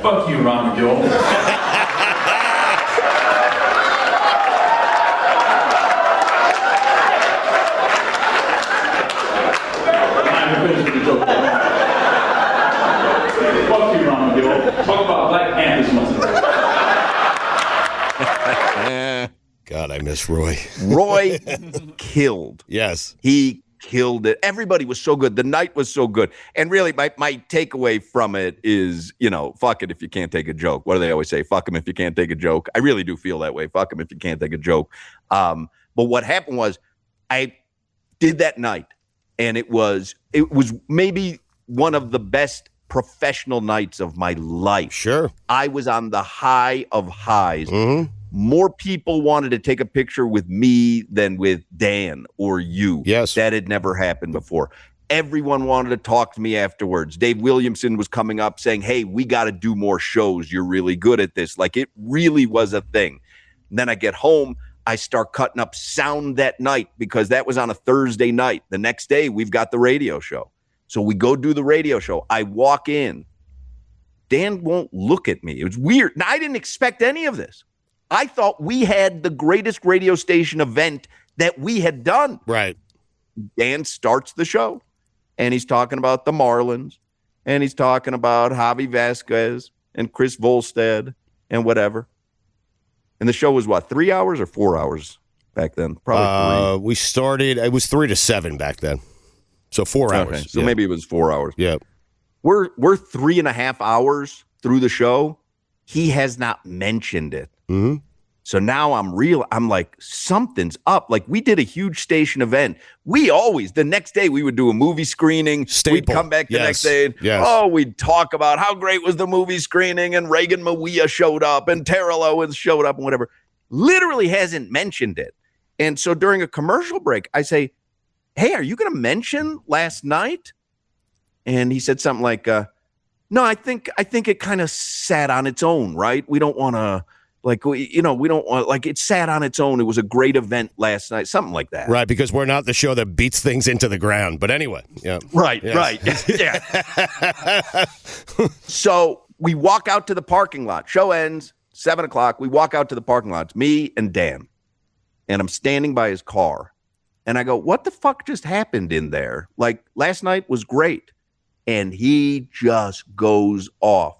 Fuck you, Ron McGill. Fuck you, Ron McGill. Talk about Black Panthers once in a while. God, I miss Roy. Roy killed. Yes. He killed it. Everybody was so good. The night was so good. And really, my takeaway from it is, fuck it if you can't take a joke. What do they always say? Fuck them if you can't take a joke. I really do feel that way. Fuck them if you can't take a joke. But what happened was I did that night, and it was maybe one of the best professional nights of my life. Sure. I was on the high of highs. Mm-hmm. More people wanted to take a picture with me than with Dan or you. Yes. That had never happened before. Everyone wanted to talk to me afterwards. Dave Williamson was coming up saying, hey, we got to do more shows. You're really good at this. Like, it really was a thing. And then I get home. I start cutting up sound that night because that was on a Thursday night. The next day, we've got the radio show. So we go do the radio show. I walk in. Dan won't look at me. It was weird. Now, I didn't expect any of this. I thought we had the greatest radio station event that we had done. Right. Dan starts the show, and he's talking about the Marlins, and he's talking about Javi Vasquez and Chris Volstad and whatever. And the show was, what, 3 hours or 4 hours back then? Probably 3. We started, it was 3 to 7 back then. So 4 hours. Okay, so maybe it was 4 hours. Yeah. We're 3.5 hours through the show. He has not mentioned it. Mm-hmm. So now I'm like, something's up. Like, we did a huge station event. We always, the next day, we would do a movie screening. Staple. We'd come back the next day. And, we'd talk about how great was the movie screening, and Reagan Mawia showed up, and Terrell Owens showed up, and whatever. Literally hasn't mentioned it. And so during a commercial break, I say, hey, are you going to mention last night? And he said something like, no, I think it kind of sat on its own, right? We don't want to. We don't want, like, it sat on its own. It was a great event last night, something like that. Right, because we're not the show that beats things into the ground. But anyway, yeah. Right, yes. Right. Yeah. So we walk out to the parking lot. Show ends, 7 o'clock. We walk out to the parking lot. It's me and Dan. And I'm standing by his car. And I go, what the fuck just happened in there? Like, last night was great. And he just goes off.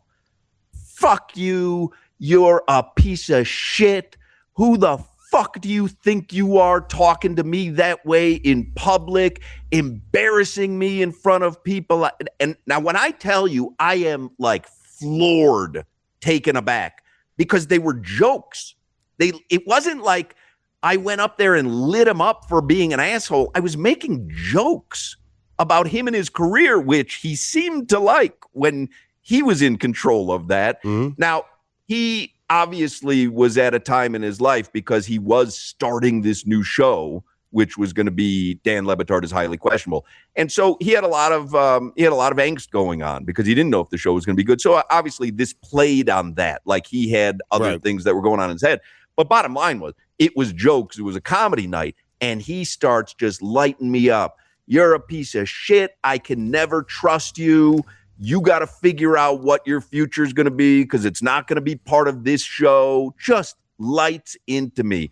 Fuck you. You're a piece of shit. Who the fuck do you think you are, talking to me that way in public, embarrassing me in front of people? And now when I tell you, I am like floored, taken aback, because they were jokes. It wasn't like I went up there and lit him up for being an asshole. I was making jokes about him and his career, which he seemed to like when he was in control of that. Mm-hmm. Now, he obviously was at a time in his life because he was starting this new show, which was going to be Dan Le Batard is Highly Questionable. And so he had a lot of angst going on because he didn't know if the show was going to be good. So obviously this played on that. Like, he had other things that were going on in his head. But bottom line was, it was jokes. It was a comedy night. And he starts just lighting me up. You're a piece of shit. I can never trust you. You got to figure out what your future is going to be because it's not going to be part of this show. Just lights into me.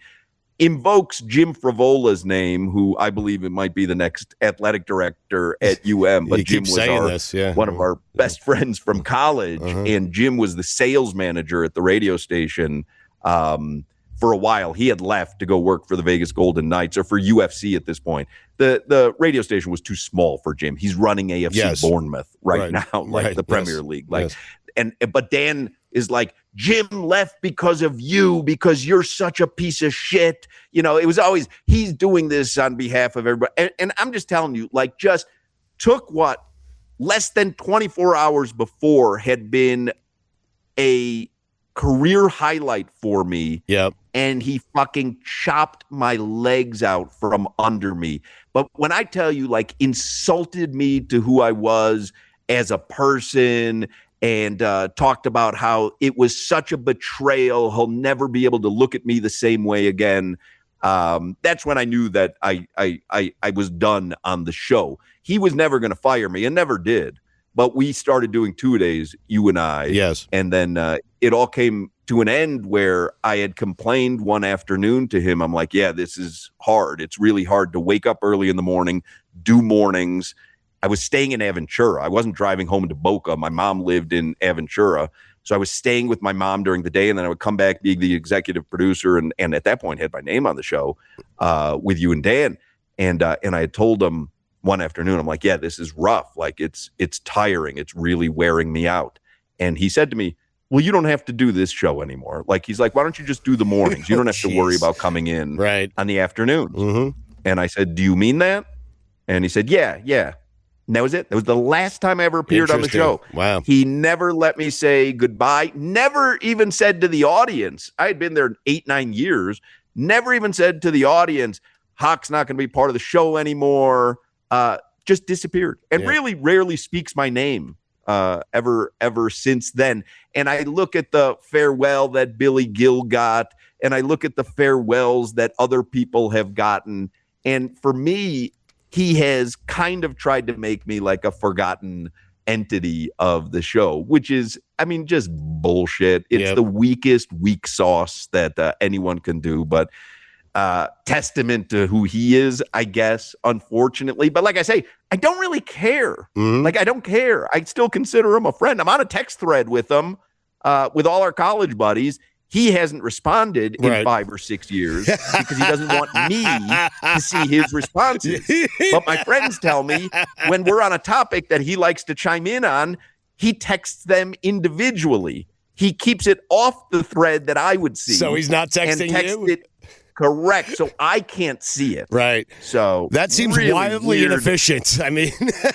Invokes Jim Fravola's name, who I believe it might be the next athletic director at UM. But Jim was one of our best friends from college. Uh-huh. And Jim was the sales manager at the radio station for a while. He had left to go work for the Vegas Golden Knights, or for UFC at this point. The radio station was too small for Jim. He's running AFC Bournemouth right now, like the Premier League. But Dan is like, Jim left because of you, because you're such a piece of shit. You know, it was always, he's doing this on behalf of everybody. And I'm just telling you, like, just took what less than 24 hours before had been a career highlight for me. Yep. And he fucking chopped my legs out from under me. But when I tell you, like, insulted me to who I was as a person, and talked about how it was such a betrayal, he'll never be able to look at me the same way again. That's when I knew that I was done on the show. He was never going to fire me, and never did. But we started doing 2-a-days, you and I. Yes. And then it all came to an end where I had complained one afternoon to him. I'm like, yeah, this is hard. It's really hard to wake up early in the morning, do mornings. I was staying in Aventura. I wasn't driving home to Boca. My mom lived in Aventura. So I was staying with my mom during the day, and then I would come back being the executive producer, and at that point had my name on the show with you and Dan. And I had told him one afternoon, I'm like, yeah, this is rough. Like, it's tiring. It's really wearing me out. And he said to me, well, you don't have to do this show anymore. Like, he's like, why don't you just do the mornings? You don't have to worry about coming in on the afternoons. Mm-hmm. And I said, do you mean that? And he said, yeah. And that was it. That was the last time I ever appeared on the show. Wow. He never let me say goodbye. Never even said to the audience. I had been there 8-9 years. Never even said to the audience, Hoch's not going to be part of the show anymore. Just disappeared. And really rarely speaks my name ever since then. And I look at the farewell that Billy Gill got, and I look at the farewells that other people have gotten. And for me, he has kind of tried to make me like a forgotten entity of the show, which is, I mean, just bullshit. It's the weakest weak sauce that anyone can do, but testament to who he is, I guess, unfortunately. But like I say, I don't really care. Like, I don't care. I still consider him a friend. I'm on a text thread with him, with all our college buddies. He hasn't responded in 5 or 6 years because he doesn't want me to see his responses. But my friends tell me when we're on a topic that he likes to chime in on, he texts them individually. He keeps it off the thread that I would see. So he's not texting you? It correct. So I can't see it. Right. So that seems really wildly weird. Inefficient. I mean,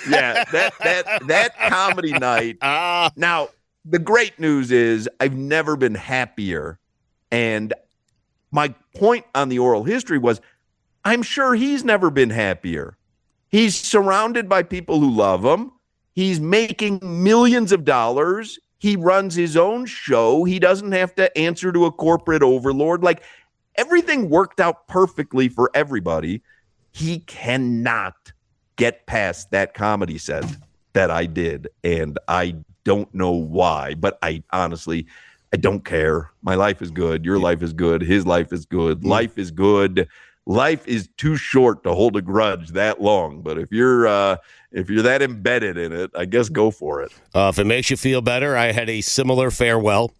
yeah, that comedy night. Now, the great news is I've never been happier. And my point on the oral history was I'm sure he's never been happier. He's surrounded by people who love him. He's making millions of dollars. He runs his own show. He doesn't have to answer to a corporate overlord. Like, everything worked out perfectly for everybody. He cannot get past that comedy set that I did. And I don't know why, but I honestly don't care. My life is good. Your life is good. His life is good. Life is good. Life is too short to hold a grudge that long. But if you're that embedded in it, I guess go for it. If it makes you feel better, I had a similar farewell.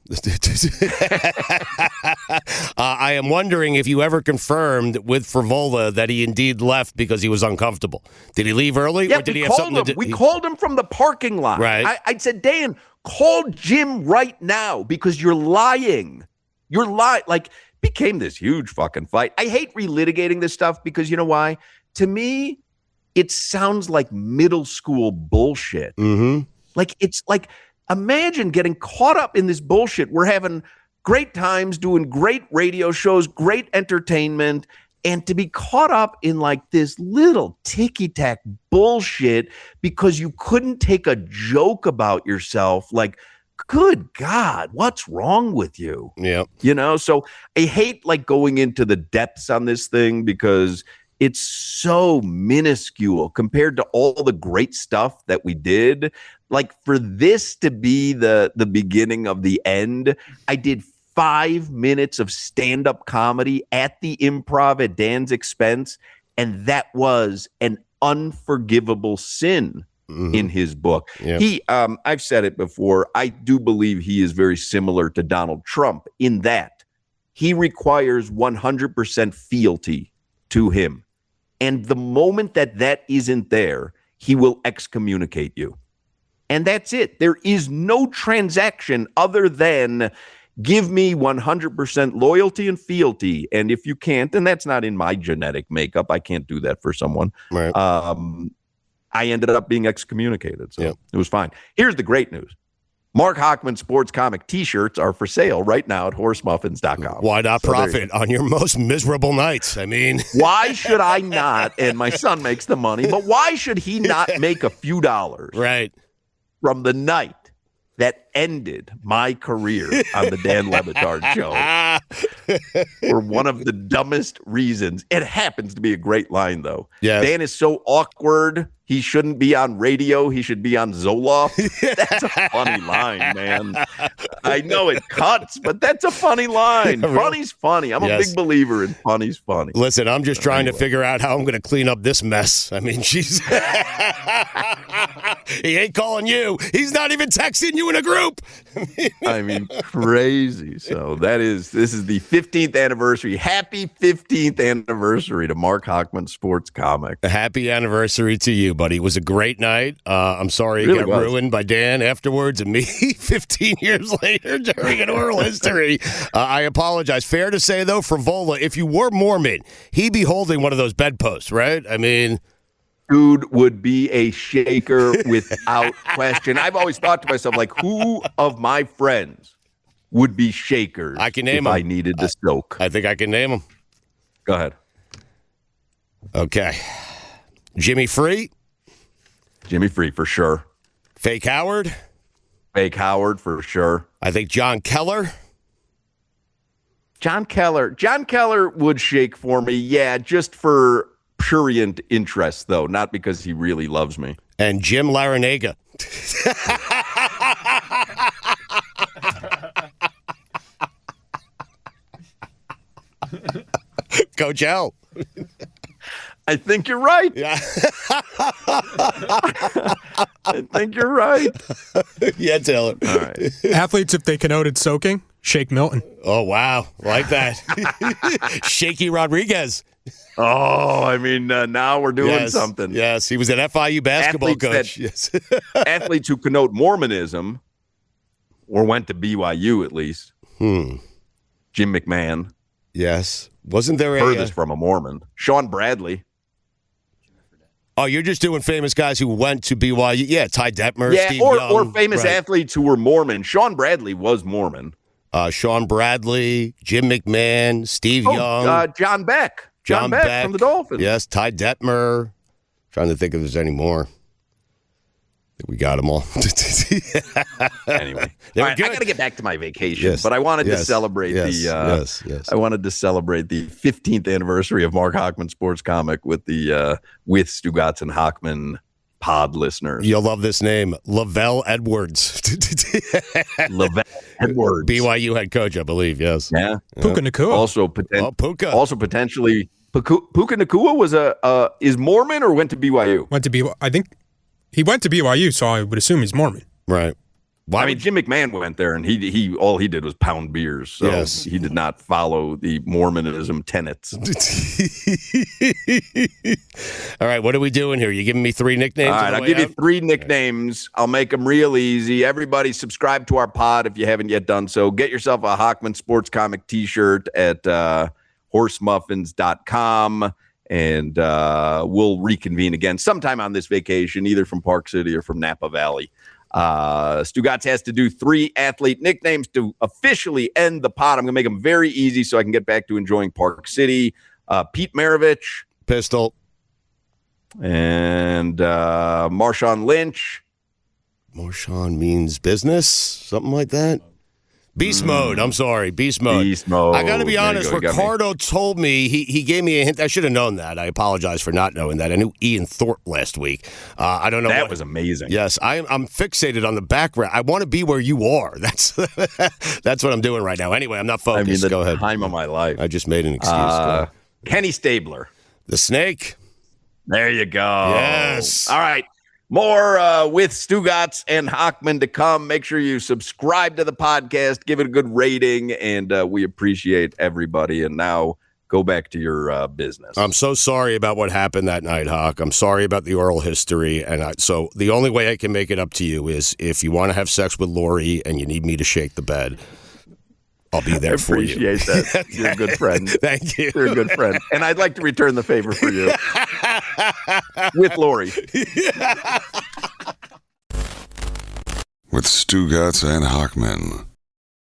I am wondering if you ever confirmed with Frivola that he indeed left because he was uncomfortable. Did he leave early? Yeah, or did he have something to do? We called him from the parking lot. Right. I said, Dan, call Jim right now because you're lying. You're lying. Like, became this huge fucking fight. I hate relitigating this stuff because you know why? To me, it sounds like middle school bullshit. Like, it's like, imagine getting caught up in this bullshit. We're having great times doing great radio shows, great entertainment, and to be caught up in like this little ticky-tack bullshit because you couldn't take a joke about yourself. Like, good God, what's wrong with you? Yeah. You know, so I hate like going into the depths on this thing because it's so minuscule compared to all the great stuff that we did. Like, for this to be the beginning of the end, I did 5 minutes of stand-up comedy at the Improv at Dan's expense, and that was an unforgivable sin in his book. Yeah. He, I've said it before, I do believe he is very similar to Donald Trump in that he requires 100% fealty to him. And the moment that isn't there, he will excommunicate you. And that's it. There is no transaction other than give me 100% loyalty and fealty. And if you can't, and that's not in my genetic makeup, I can't do that for someone. Right. I ended up being excommunicated. So it was fine. Here's the great news. Marc Hochman Sports Comic t-shirts are for sale right now at horsemuffins.com. Why not profit on your most miserable nights? I mean, why should I not? And my son makes the money, but why should he not make a few dollars from the night that ended my career on the Dan Batard show for one of the dumbest reasons? It happens to be a great line, though. Yeah. Dan is so awkward. He shouldn't be on radio. He should be on Zoloft. That's a funny line, man. I know it cuts, but that's a funny line. Funny's funny. I'm a big believer in funny's funny. Listen, I'm just trying to figure out how I'm going to clean up this mess. I mean, jeez. He ain't calling you. He's not even texting you in a group. I mean, crazy. So this is the 15th anniversary. Happy 15th anniversary to Marc Hochman Sports Comic. A happy anniversary to you, buddy. It was a great night. I'm sorry it got ruined by Dan afterwards and me 15 years later during an oral history. I apologize. Fair to say, though, Frivola, if you were Mormon, he'd be holding one of those bedposts, right? I mean, dude would be a shaker without question. I've always thought to myself, like, who of my friends would be shakers? I can name them. I needed to soak. I think I can name them. Go ahead. Okay. Jimmy Free. Jimmy Free, for sure. Fake Howard. Fake Howard for sure. I think John Keller. John Keller would shake for me. Yeah, just for prurient interest, though, not because he really loves me. And Jim Larinaga. Coach L. I think you're right. Yeah. I think you're right. Yeah, Taylor. All right. Athletes, if they connoted soaking, Shake Milton. Oh, wow. Like that. Shaky Rodriguez. Oh, I mean, now we're doing something. Yes, he was an FIU basketball coach. Yes. Athletes who connote Mormonism, or went to BYU at least. Jim McMahon. Yes. Wasn't there furthest from a Mormon? Sean Bradley. Oh, you're just doing famous guys who went to BYU. Yeah, Ty Detmer, yeah, Steve or, Young. or famous athletes who were Mormon. Sean Bradley was Mormon. Sean Bradley, Jim McMahon, Steve Young. John Beck. John Beck from the Dolphins. Yes, Ty Detmer. Trying to think if there's any more. I think we got them all. Anyway, all right, I got to get back to my vacation, but I wanted to celebrate I wanted to celebrate the 15th anniversary of Marc Hochman Sports Comic with Stugotz and Hochman pod listeners. You'll love this name, Lavelle Edwards. Lavelle Edwards, BYU head coach, I believe. Yes. Yeah. Puka Nacua. Also potentially Puka Nacua is Mormon or went to BYU. I think he went to BYU, so I would assume he's Mormon. Right. Jim McMahon went there, and he all he did was pound beers. So he did not follow the Mormonism tenets. All right, what are we doing here? You giving me 3 nicknames? All right, I'll give you 3 nicknames. I'll make them real easy. Everybody subscribe to our pod if you haven't yet done so. Get yourself a Hochman Sports Comic t-shirt at horsemuffins.com. And we'll reconvene again sometime on this vacation, either from Park City or from Napa Valley. Stugotz has to do 3 athlete nicknames to officially end the pod. I'm going to make them very easy so I can get back to enjoying Park City. Pete Maravich. Pistol. And Marshawn Lynch. Marshawn means business, something like that. Beast mode. I'm sorry. Beast mode. Beast mode. I got to be honest. Ricardo told me, he gave me a hint. I should have known that. I apologize for not knowing that. I knew Ian Thorpe last week. I don't know. That was amazing. Yes. I'm fixated on the background. I want to be where you are. That's what I'm doing right now. Anyway, I'm not focused. Go ahead. Time of my life. I just made an excuse. Kenny Stabler. The Snake. There you go. Yes. All right. More with Stugotz and Hochman to come. Make sure you subscribe to the podcast, give it a good rating, and we appreciate everybody. And now go back to your business. I'm so sorry about what happened that night, Hoch. I'm sorry about the oral history. And so the only way I can make it up to you is if you want to have sex with Lori and you need me to shake the bed, I'll be there for you. Appreciate that. You're a good friend. Thank you. You're a good friend. And I'd like to return the favor for you. With Lori. With Stugotz and Hochman.